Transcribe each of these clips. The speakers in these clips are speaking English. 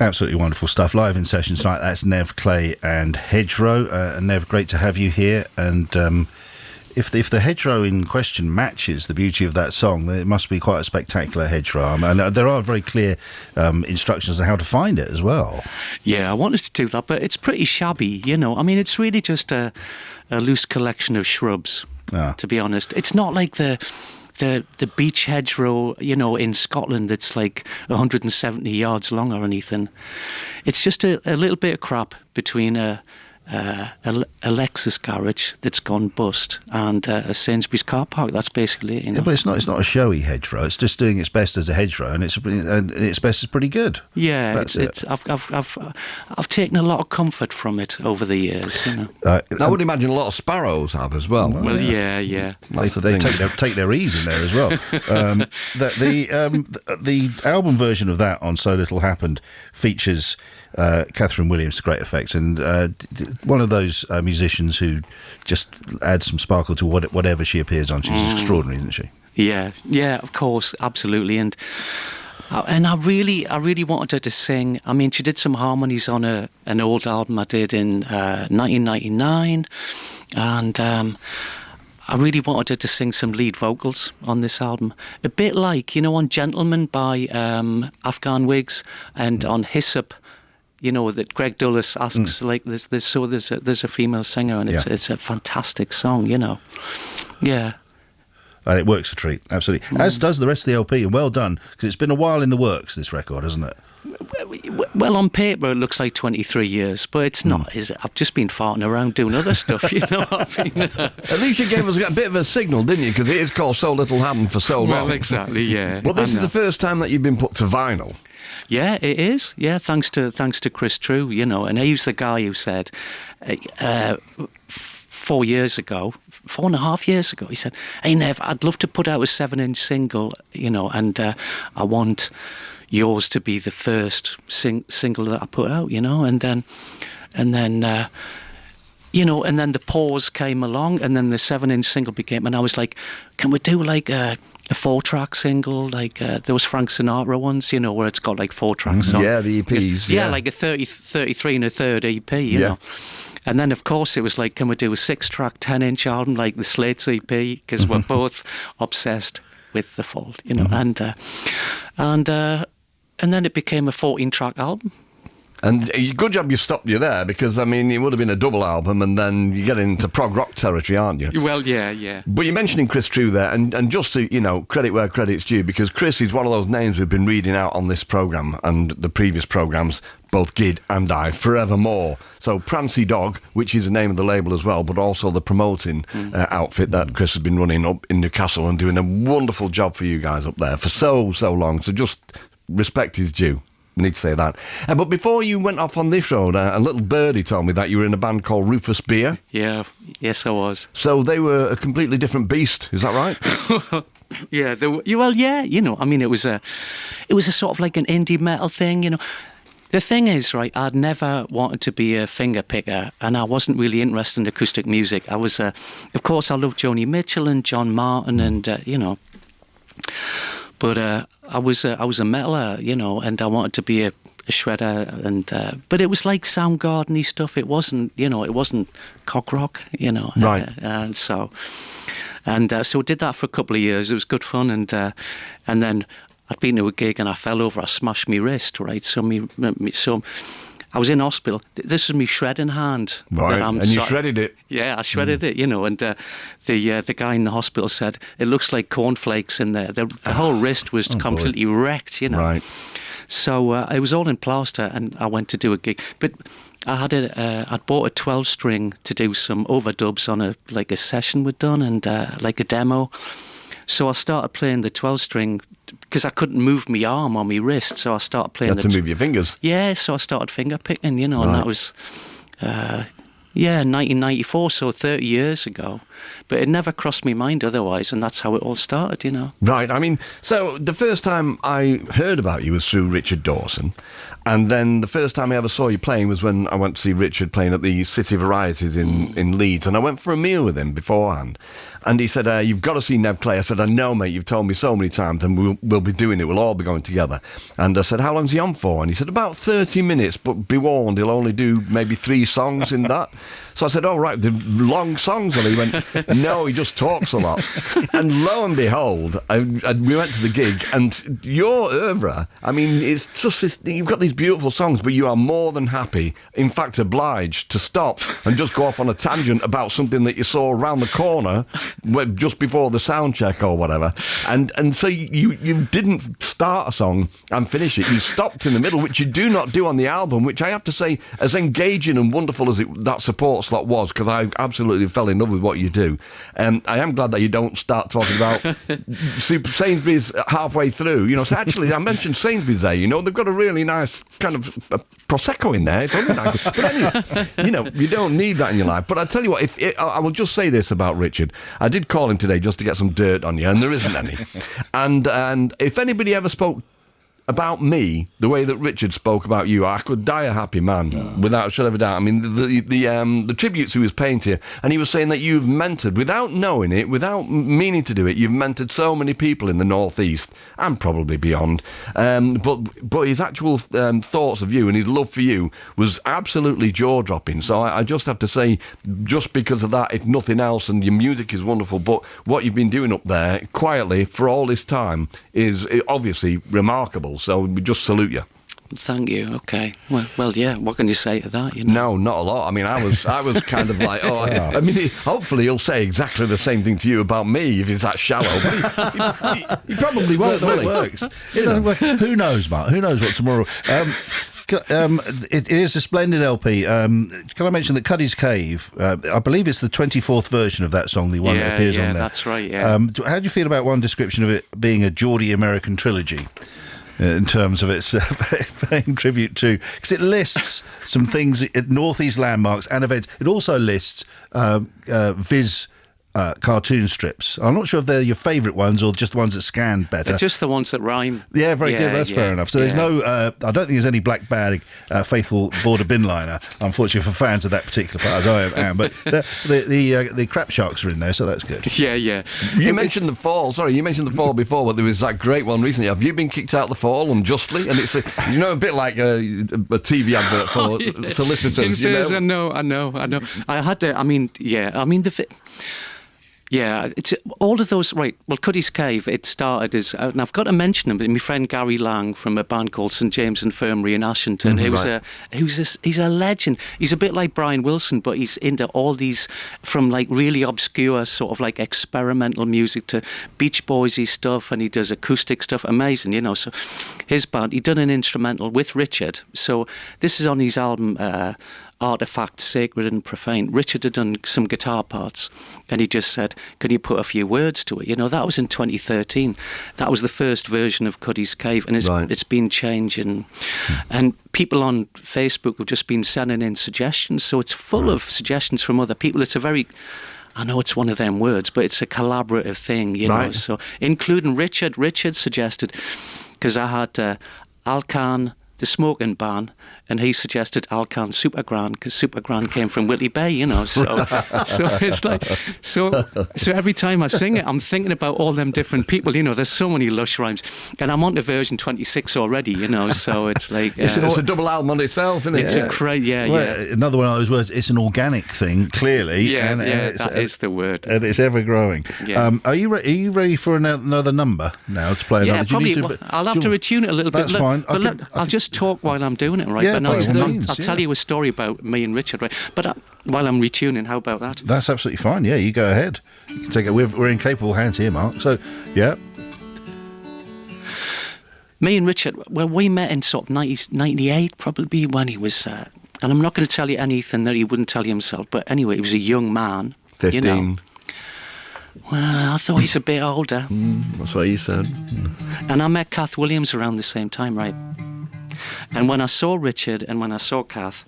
Absolutely wonderful stuff. Live in session tonight. That's Nev Clay and Hedgerow. Nev, great to have you here. And if the hedgerow in question matches the beauty of that song, then it must be quite a spectacular hedgerow. And there are very clear instructions on how to find it as well. Yeah, I wanted to do that, but it's pretty shabby, you know. I mean, it's really just a loose collection of shrubs, to be honest. It's not like the beech hedgerow, you know, in Scotland that's like 170 yards long or anything. It's just a little bit of crap between a Lexus garage that's gone bust and a Sainsbury's car park. That's basically it, you know? Yeah, but it's not a showy hedgerow. It's just doing its best as a hedgerow, and its best is pretty good. Yeah, That's it. I've taken a lot of comfort from it over the years. You know? I would imagine a lot of sparrows have as well. Well, yeah. They take their ease in there as well. The album version of that on So Little Happened features Catherine Williams to great effect, and one of those musicians who just adds some sparkle to whatever she appears on. She's extraordinary, isn't she? Yeah, of course, absolutely. And I really wanted her to sing. I mean, she did some harmonies on an old album I did in 1999, and I really wanted her to sing some lead vocals on this album. A bit like, you know, on Gentleman by Afghan Wigs and on Hyssop, you know, that Greg Dulles asks, like, there's a female singer, and it's a fantastic song, you know. Yeah. And it works a treat, absolutely. As does the rest of the LP, and well done, because it's been a while in the works, this record, hasn't it? Well, on paper it looks like 23 years, but it's not, is it? I've just been farting around doing other stuff, you know what I mean? At least you gave us a bit of a signal, didn't you? Because it is called So Little Happened for so long. Well, exactly, yeah. But this is the first time that you've been put to vinyl. Yeah, it is. Yeah, thanks to Chris True, you know, and he was the guy who said 4.5 years ago, he said, "Hey Nev, I'd love to put out a 7-inch single, you know, and I want yours to be the first single that I put out, you know," and then you know, and then the pause came along, and then the 7-inch single became, and I was like, can we do like a 4-track single, like those Frank Sinatra ones, you know, where it's got like 4 tracks on. Yeah, the EPs. Yeah, like a 33 and a third EP, you know. And then, of course, it was like, can we do a 6-track, 10-inch album like the Slates EP? Because we're both obsessed with The Fault, you know. And then it became a 14-track album. And good job you stopped you there, because, I mean, it would have been a double album, and then you get into prog rock territory, aren't you? Well, yeah. But you're mentioning Chris True there, and just to, you know, credit where credit's due, because Chris is one of those names we've been reading out on this programme and the previous programmes, both Gid and I, forevermore. So Prancy Dog, which is the name of the label as well, but also the promoting outfit that Chris has been running up in Newcastle and doing a wonderful job for you guys up there for so long. So just respect is due. We need to say that. But before you went off on this road, a little birdie told me that you were in a band called Rufus Beer. Yeah, yes I was. So they were a completely different beast, is that right? Yeah, you know, I mean, it was a sort of like an indie metal thing, you know. The thing is, right, I'd never wanted to be a finger picker, and I wasn't really interested in acoustic music. I was, of course, I loved Joni Mitchell and John Martin, and you know. But I was a metaler, you know, and I wanted to be a shredder, and but it was like Soundgarden-y stuff. It wasn't, you know, it wasn't cock rock, you know. Right. So I did that for a couple of years. It was good fun, and then I'd been to a gig and I fell over. I smashed my wrist, right? So I was in hospital. This was my shredding hand. Right, and you shredded it. Yeah, I shredded it, you know, and the guy in the hospital said, it looks like cornflakes in there. The whole wrist was completely wrecked, you know. Right. So it was all in plaster, and I went to do a gig. But I had I'd bought a 12-string to do some overdubs on a session we'd done, and like a demo. So I started playing the 12-string, because I couldn't move my arm or my wrist, so I started playing. You had to move your fingers. Yeah, so I started finger picking, you know, and that was, 1994, so 30 years ago. but it never crossed my mind otherwise, and that's how it all started, you know. Right, I mean, so the first time I heard about you was through Richard Dawson, and then the first time I ever saw you playing was when I went to see Richard playing at the City Varieties in Leeds, and I went for a meal with him beforehand, and he said, you've got to see Nev Clay. I said, I know, mate, you've told me so many times, and we'll be doing it, we'll all be going together. And I said, how long's he on for? And he said, about 30 minutes, but be warned, he'll only do maybe 3 songs in that. So I said, oh, right, the long songs. And he went, no, he just talks a lot. And lo and behold, we went to the gig, and your oeuvre, I mean, it's just, you've got these beautiful songs, but you are more than happy, in fact, obliged to stop and just go off on a tangent about something that you saw around the corner just before the sound check or whatever. And so you didn't start a song and finish it. You stopped in the middle, which you do not do on the album, which I have to say, as engaging and wonderful as that support slot was, because I absolutely fell in love with what you do. I am glad that you don't start talking about Super Sainsbury's halfway through. You know, so actually, I mentioned Sainsbury's there. You know, they've got a really nice kind of Prosecco in there. It's only nice. But anyway, you know, you don't need that in your life. But I tell you what, I will just say this about Richard. I did call him today just to get some dirt on you, and there isn't any. And if anybody ever spoke about me the way that Richard spoke about you, I could die a happy man without a shadow of a doubt. I mean, the tributes he was paying to you, and he was saying that you've mentored, without knowing it, without meaning to do it, you've mentored so many people in the Northeast and probably beyond. But his actual thoughts of you and his love for you was absolutely jaw-dropping. So I just have to say, just because of that, if nothing else, and your music is wonderful, but what you've been doing up there quietly for all this time is obviously remarkable. So we just salute you. Thank you. Okay. Well, yeah. What can you say to that? You know? No, not a lot. I mean, I was kind of like, I mean, hopefully he'll say exactly the same thing to you about me if he's that shallow. But he probably won't. It works. It doesn't work. Who knows, Mark? Who knows what tomorrow? It is a splendid LP. Can I mention that Cuddy's Cave, I believe it's the 24th version of that song, the one that appears on there. Yeah, that's right, yeah. How do you feel about one description of it being a Geordie American trilogy? In terms of its paying tribute to, because it lists some things, Northeast landmarks and events. It also lists Viz cartoon strips. I'm not sure if they're your favourite ones or just the ones that scan better. They're just the ones that rhyme. Yeah, very good. That's fair enough. So there's no, I don't think there's any black bag, faithful border bin liner, unfortunately, for fans of that particular part, as I am. But the crap sharks are in there, so that's good. Yeah, yeah. You mentioned the fall. Sorry, you mentioned the fall before, but there was that great one recently. Have you been kicked out the fall unjustly? And it's a bit like a TV advert for solicitors. It is, I know. I had to. I mean, yeah, it's all of those, right. Well, Cuddy's Cave, it started as, and I've got to mention him, but my friend Gary Lang from a band called St James Infirmary in Ashington, he's a legend. He's a bit like Brian Wilson, but he's into all these, from like really obscure sort of like experimental music to Beach Boysy stuff, and he does acoustic stuff, amazing, you know. So his band, he done an instrumental with Richard. So this is on his album, Artifact, Sacred and Profane. Richard had done some guitar parts, and he just said, can you put a few words to it? You know, that was in 2013. That was the first version of Cuddy's Cave, and it's been changing. And people on Facebook have just been sending in suggestions, so it's full of suggestions from other people. It's a very, I know it's one of them words, but it's a collaborative thing, you know. So including Richard. Richard suggested, because I had Alcan, the smoking ban, and he suggested Alcan Supergrand, because Supergrand came from Whitley Bay, you know. So it's like, so every time I sing it, I'm thinking about all them different people, you know. There's so many lush rhymes, and I'm on to version 26 already, you know. So it's like it's a double album on itself, isn't it? It's another one of those words. It's an organic thing, clearly. Yeah, that is the word, and it's ever growing. Yeah. Are you ready for another number now to play? Yeah, probably. I'll have to retune it a little bit. That's fine. I'll just talk while I'm doing it, right? Yeah, I'll tell you a story about me and Richard, right? But while I'm retuning, how about that? That's absolutely fine. Yeah, you go ahead. You can take it. We're in capable hands here, Mark. So, yeah. Me and Richard, well, we met in sort of 98, probably, when he was, and I'm not going to tell you anything that he wouldn't tell you himself, but anyway, he was a young man. 15. You know. Well, I thought he's a bit older. That's what he said. And I met Kath Williams around the same time, right? And when I saw Richard and when I saw Kath,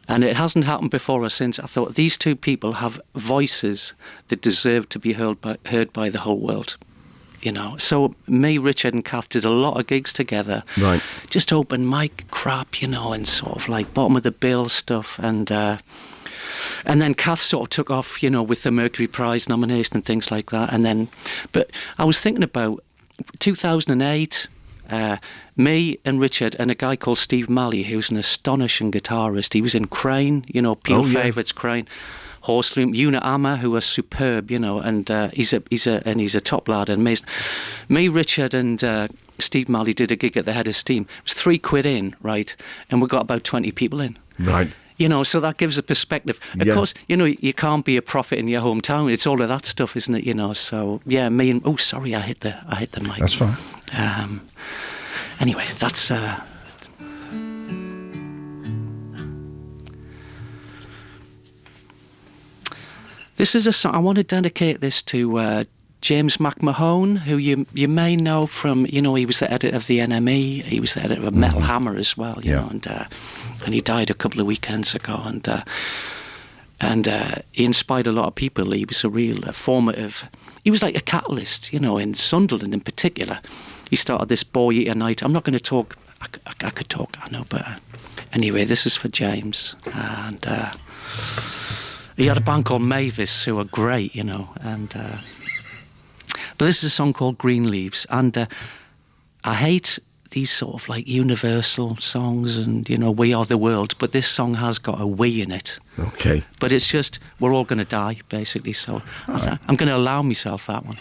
And it hasn't happened before or since. I thought these two people have voices that deserve to be heard by the whole world. You know, so me, Richard, and Kath did a lot of gigs together. Right. Just open mic crap, you know, and sort of like bottom of the bill stuff. And then Kath sort of took off, you know, with the Mercury Prize nomination and things like that. But I was thinking about 2008. Me and Richard and a guy called Steve Malley, who's an astonishing guitarist. He was in Crane, you know, Peter Favourites, Crane. Horseloom, Una Amma, who are superb, you know, and he's a top lad and amazing. Me, Richard, and Steve Malley did a gig at the Head of Steam. It was £3 in, right, and we got about 20 people in. Right. You know, so that gives a perspective. Of course, you know, you can't be a prophet in your hometown. It's all of that stuff, isn't it? You know, so yeah, me and sorry, I hit the mic. That's fine. Anyway, that's. This is a song. I want to dedicate this to James McMahon, who you may know from, you know, he was the editor of the NME. He was the editor of Metal Hammer as well, you know, and he died a couple of weekends ago. And he inspired a lot of people. He was a real formative. He was like a catalyst, you know, in Sunderland in particular. He started this Boy Eater Night. I'm not going to talk. I could talk, I know, but anyway, this is for James. And he had a band called Mavis who were great, you know. But this is a song called Green Leaves. And I hate these sort of like universal songs and, you know, We Are the World. But this song has got a we in it. Okay. But it's just, we're all going to die, basically. So I'm going to allow myself that one.